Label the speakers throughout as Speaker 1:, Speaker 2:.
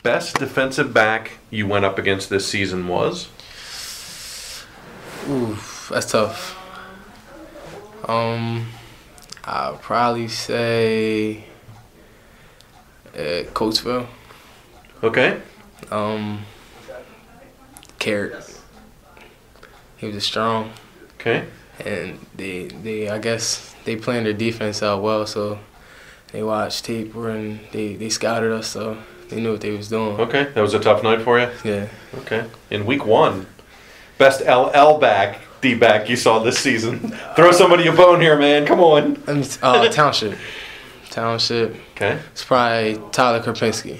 Speaker 1: best defensive back you went up against this season was?
Speaker 2: Ooh, that's tough. I'll probably say Coatesville.
Speaker 1: Okay.
Speaker 2: Carrot. He was strong.
Speaker 1: Okay.
Speaker 2: And they I guess they planned their defense out well, so they watched tape and they scouted us, so they knew what they was doing.
Speaker 1: Okay, that was a tough night for you?
Speaker 2: Yeah.
Speaker 1: Okay. In week 1, best LL back, D-back you saw this season. Throw somebody a bone here, man. Come on.
Speaker 2: Township.
Speaker 1: Okay.
Speaker 2: It's probably Tyler Krapinski.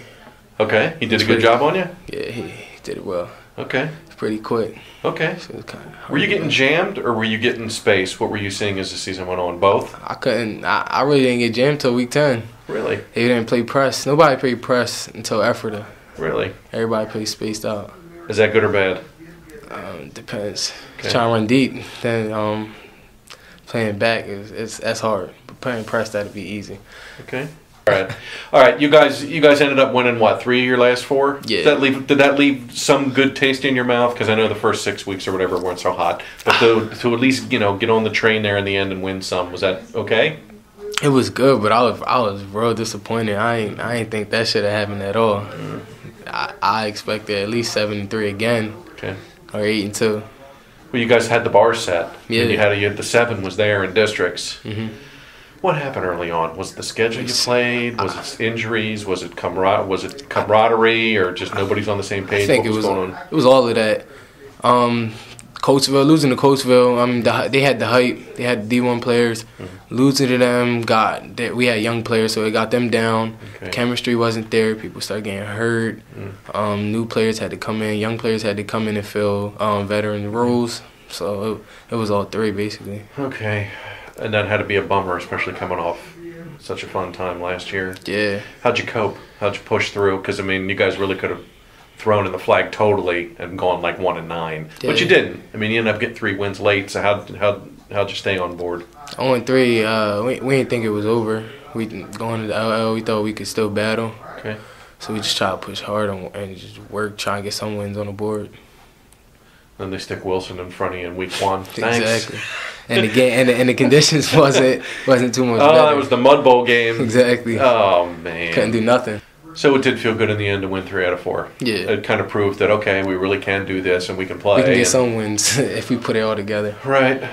Speaker 1: Okay. He did a good job on you?
Speaker 2: Yeah, he did it well.
Speaker 1: Okay.
Speaker 2: It's pretty quick.
Speaker 1: Okay.
Speaker 2: So it was kinda hard
Speaker 1: Were you
Speaker 2: to
Speaker 1: getting
Speaker 2: do.
Speaker 1: jammed or were you getting space? What were you seeing as the season went on? Both?
Speaker 2: I really didn't get jammed till week 10.
Speaker 1: Really?
Speaker 2: They didn't play press. Nobody played press until Ephrata.
Speaker 1: Really?
Speaker 2: Everybody played spaced out.
Speaker 1: Is that good or bad?
Speaker 2: Depends.
Speaker 1: Okay.
Speaker 2: Trying to run deep, then playing back that's hard. But playing press, that'd be easy.
Speaker 1: Okay. All right. You guys ended up winning what, 3 of your last 4?
Speaker 2: Yeah.
Speaker 1: Did that leave some good taste in your mouth? Because I know the first 6 weeks or whatever weren't so hot, but to at least get on the train there in the end and win some, was that okay?
Speaker 2: It was good, but I was real disappointed. I ain't think that should have happened at all. I expected at least 7-3 again.
Speaker 1: Okay.
Speaker 2: Or 8-2.
Speaker 1: Well, you guys had the bar set.
Speaker 2: Yeah.
Speaker 1: And you had the 7 was there in districts.
Speaker 2: Mhm.
Speaker 1: What happened early on? Was it the schedule you played? Was it injuries? Was it camaraderie, or just nobody's on the same page?
Speaker 2: I think
Speaker 1: what was going on?
Speaker 2: It was all of that. Coatesville, losing to Coatesville, they had the hype. They had D1 players.
Speaker 1: Mm-hmm.
Speaker 2: Losing to them, we had young players, so it got them down.
Speaker 1: Okay.
Speaker 2: Chemistry wasn't there. People started getting hurt. New players had to come in. Young players had to come in and fill veteran roles. So it was all 3, basically.
Speaker 1: Okay. And that had to be a bummer, especially coming off such a fun time last year.
Speaker 2: Yeah.
Speaker 1: How'd you cope? How'd you push through? Because, I mean, you guys really could have thrown in the flag totally and gone like 1-9.
Speaker 2: Yeah.
Speaker 1: But you didn't. I mean, you ended up getting 3 wins late, so how'd you stay on board?
Speaker 2: 0-3, we didn't think it was over. Going to the LL, we thought we could still battle.
Speaker 1: Okay.
Speaker 2: So we just tried to push hard and just work, try and get some wins on the board.
Speaker 1: And they stick Wilson in front of you in week 1. Thanks.
Speaker 2: Exactly. And the game and the conditions wasn't too much better.
Speaker 1: Oh, that was the Mud Bowl game.
Speaker 2: Exactly.
Speaker 1: Oh, man.
Speaker 2: Couldn't do nothing.
Speaker 1: So it did feel good in the end to win 3 out of 4.
Speaker 2: Yeah.
Speaker 1: It kind of proved that, okay, we really can do this and we can play.
Speaker 2: We can get some wins if we put it all together.
Speaker 1: Right.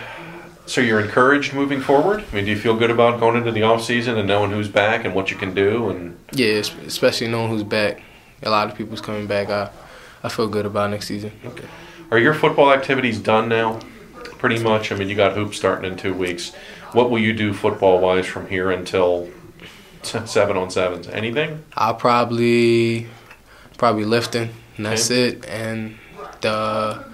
Speaker 1: So you're encouraged moving forward? I mean, do you feel good about going into the offseason and knowing who's back and what you can do? And
Speaker 2: Yeah, especially knowing who's back. A lot of people's coming back. I feel good about next season.
Speaker 1: Okay. Are your football activities done now? Pretty much. I mean, you got hoops starting in 2 weeks. What will you do football-wise from here until 7-on-7s? Anything?
Speaker 2: I'll probably lifting, and that's it. And the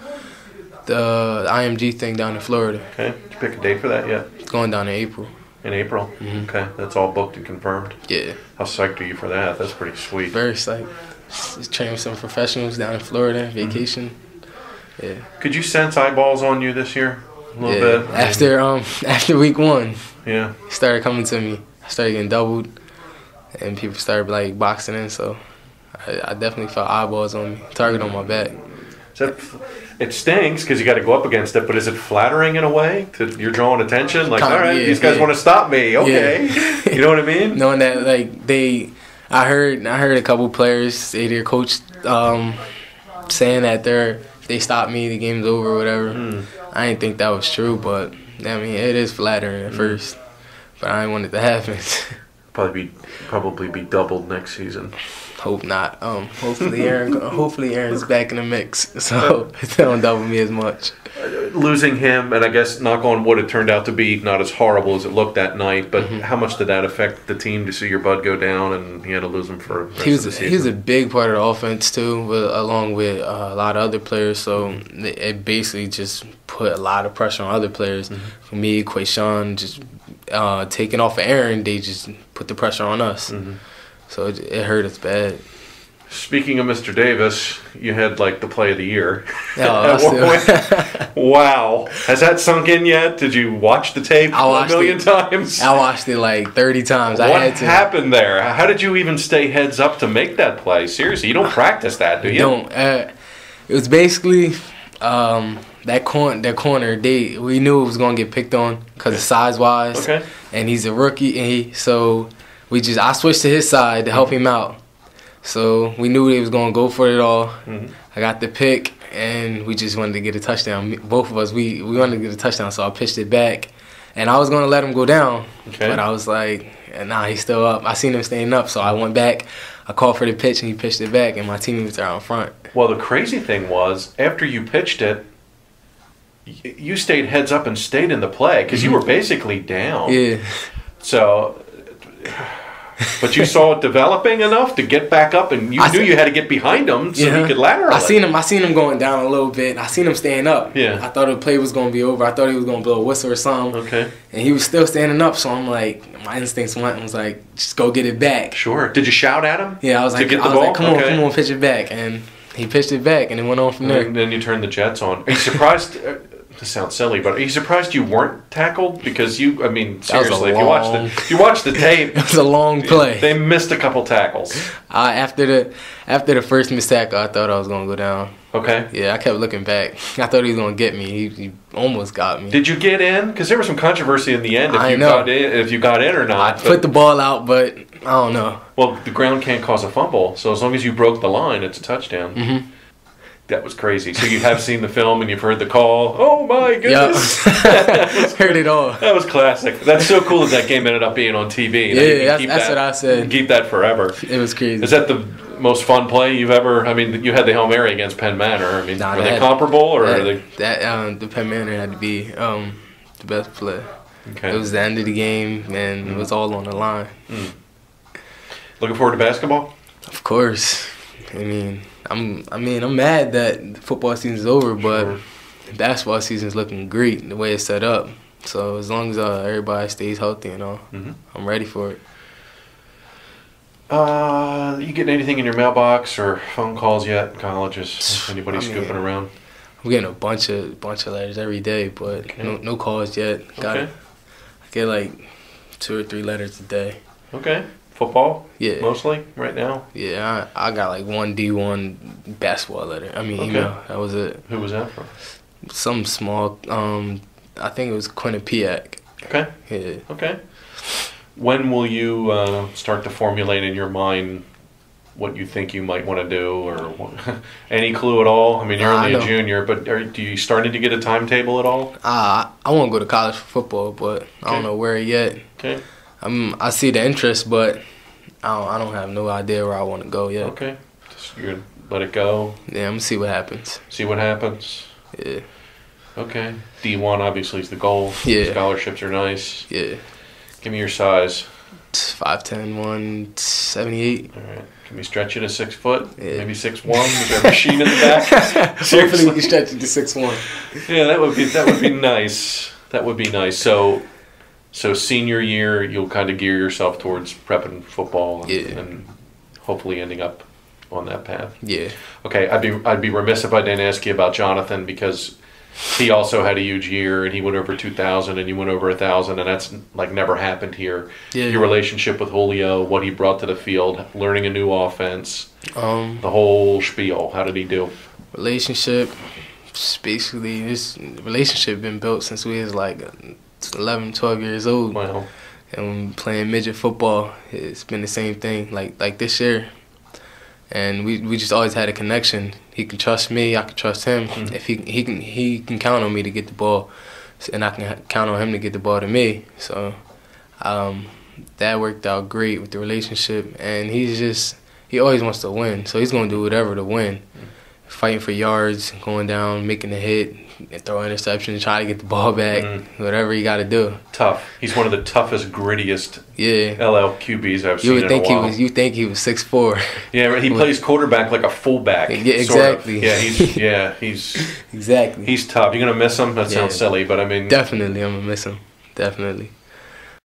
Speaker 2: IMG thing down in Florida.
Speaker 1: Okay. Did you pick a date for that yet?
Speaker 2: It's going down in April.
Speaker 1: In April?
Speaker 2: Mhm.
Speaker 1: Okay. That's all booked and confirmed?
Speaker 2: Yeah.
Speaker 1: How psyched are you for that? That's pretty sweet.
Speaker 2: Very psyched. Just training with some professionals down in Florida, vacation. Yeah.
Speaker 1: Could you sense eyeballs on you this year? A little bit?
Speaker 2: After week 1,
Speaker 1: Yeah.
Speaker 2: it started coming to me. I started getting doubled, and people started like boxing in. So I definitely felt eyeballs on me, target on my back.
Speaker 1: It stinks because you got to go up against it, but is it flattering in a way? You're drawing attention? Like,
Speaker 2: Kinda,
Speaker 1: all right,
Speaker 2: yeah,
Speaker 1: these guys
Speaker 2: yeah.
Speaker 1: want to stop me. Okay.
Speaker 2: Yeah.
Speaker 1: You know what I mean?
Speaker 2: Knowing that, like I heard a couple players, their coach, saying that if they stop me, the game's over or whatever. I didn't think that was true, but I mean, it is flattering at first. But I didn't want it to happen.
Speaker 1: Probably be doubled next season.
Speaker 2: Hope not. Hopefully Aaron's back in the mix, so they don't double me as much.
Speaker 1: Losing him, and I guess knock on wood, it turned out to be not as horrible as it looked that night. But how much did that affect the team to see your bud go down, and he had to lose him for the rest of the season?
Speaker 2: He was a big part of the offense too, along with a lot of other players. So it basically just put a lot of pressure on other players. For me, Quayshawn, just taking off of Aaron, they just put the pressure on us. So it hurt us bad.
Speaker 1: Speaking of Mr. Davis, you had like the play of the year.
Speaker 2: Oh,
Speaker 1: Wow. Has that sunk in yet? Did you watch the tape a million times?
Speaker 2: I watched it like 30 times.
Speaker 1: What happened there? How did you even stay heads up to make that play? Seriously, you don't practice that, do you?
Speaker 2: Don't. It was basically that corner. We knew it was gonna get picked on because of size wise.
Speaker 1: Okay.
Speaker 2: And he's a rookie, and I switched to his side to help him out. So we knew he was gonna go for it all. Mm-hmm. I got the pick, and we just wanted to get a touchdown. Both of us, we wanted to get a touchdown, so I pitched it back, and I was gonna let him go down, but I was like, nah, he's still up. I seen him standing up, so I went back. I called for the pitch, and he pitched it back, and my teammates are out front.
Speaker 1: Well, the crazy thing was, after you pitched it, you stayed heads up and stayed in the play because you were basically down.
Speaker 2: Yeah.
Speaker 1: So, but you saw it developing enough to get back up, and you knew you had to get behind him so you could lateral.
Speaker 2: I seen him going down a little bit. I seen him standing up.
Speaker 1: Yeah.
Speaker 2: I thought the play was going to be over. I thought he was going to blow a whistle or something.
Speaker 1: Okay.
Speaker 2: And he was still standing up, so I'm like, my instincts was like, just go get it back.
Speaker 1: Sure. Did you shout at him?
Speaker 2: Yeah, I was like, come on, pitch it back. And he pitched it back, and it went on from there.
Speaker 1: And then you turned the Jets on. Are you surprised? This sounds silly, but are you surprised you weren't tackled? Because seriously, if you watch the tape,
Speaker 2: it was a long play.
Speaker 1: They missed a couple tackles.
Speaker 2: After the first missed tackle, I thought I was gonna go down.
Speaker 1: Okay.
Speaker 2: Yeah, I kept looking back. I thought he was gonna get me. He almost got me.
Speaker 1: Did you get in? Because there was some controversy in the end if you got in or not.
Speaker 2: I put the ball out, but I don't know.
Speaker 1: Well, the ground can't cause a fumble, so as long as you broke the line, it's a touchdown. Mm-hmm. That was crazy. So you have seen the film and you've heard the call. Oh my goodness!
Speaker 2: Yep. Heard it all.
Speaker 1: That was classic. That's so cool that game ended up being on TV.
Speaker 2: Yeah, that's what I said.
Speaker 1: Keep that forever.
Speaker 2: It was crazy.
Speaker 1: Is that the most fun play you've ever? I mean, you had the Hail Mary against Penn Manor. Were they comparable or are they?
Speaker 2: The Penn Manor had to be the best play.
Speaker 1: Okay.
Speaker 2: It was the end of the game and it was all on the line. Mm.
Speaker 1: Looking forward to basketball?
Speaker 2: Of course. I'm mad that the football season's over, but basketball season's looking great the way it's set up. So as long as everybody stays healthy and all, I'm ready for it.
Speaker 1: You getting anything in your mailbox or phone calls yet in colleges? Anybody scooping around?
Speaker 2: I'm getting a bunch of letters every day, but no calls yet. I get like 2 or 3 letters a day.
Speaker 1: Okay. Football?
Speaker 2: Yeah.
Speaker 1: Mostly right now?
Speaker 2: Yeah, I got like one D1 basketball letter. Email. That was it.
Speaker 1: Who was that from?
Speaker 2: Some small, I think it was Quinnipiac.
Speaker 1: Okay.
Speaker 2: Yeah.
Speaker 1: Okay. When will you start to formulate in your mind what you think you might want to do or any clue at all? You're only a junior, but do you starting to get a timetable at all?
Speaker 2: I want to go to college for football, but I don't know where yet.
Speaker 1: Okay.
Speaker 2: I see the interest, but I don't have no idea where I want to go yet.
Speaker 1: Okay. Just you're gonna let it go?
Speaker 2: Yeah, I'm going to see what happens.
Speaker 1: See what happens?
Speaker 2: Yeah.
Speaker 1: Okay. D1 obviously is the goal.
Speaker 2: Yeah.
Speaker 1: Scholarships are nice.
Speaker 2: Yeah.
Speaker 1: Give me your size.
Speaker 2: 5'10", 178.
Speaker 1: All right. Can we stretch you to 6 foot?
Speaker 2: Yeah.
Speaker 1: Maybe 6'1"? Is there a machine in the back?
Speaker 2: Hopefully we can stretch it to 6'1".
Speaker 1: Yeah, that would be nice. That would be nice. So senior year, you'll kind of gear yourself towards prepping football and hopefully ending up on that path.
Speaker 2: Yeah.
Speaker 1: Okay, I'd be remiss if I didn't ask you about Jonathan because he also had a huge year and he went over 2,000 and you went over 1,000 and that's like never happened here. Yeah. Your relationship with Julio, what he brought to the field, learning a new offense, the whole spiel. How did he do?
Speaker 2: Relationship, basically, this relationship been built since we was like 11, 12 years old.
Speaker 1: Wow.
Speaker 2: And when playing midget football, it's been the same thing, like this year. And we just always had a connection. He can trust me, I can trust him. Mm-hmm. If he can count on me to get the ball, and I can count on him to get the ball to me. So that worked out great with the relationship. And he always wants to win, so he's gonna do whatever to win. Mm-hmm. Fighting for yards, going down, making a hit, throw an interception, try to get the ball back, whatever you got to do.
Speaker 1: Tough. He's one of the toughest, grittiest LL QBs I've seen in a while.
Speaker 2: You think he was 6'4".
Speaker 1: Yeah, he plays quarterback like a fullback.
Speaker 2: Yeah, exactly.
Speaker 1: Sort of. He's
Speaker 2: exactly.
Speaker 1: He's tough. You're gonna miss him. That sounds silly, but
Speaker 2: definitely, I'm gonna miss him. Definitely.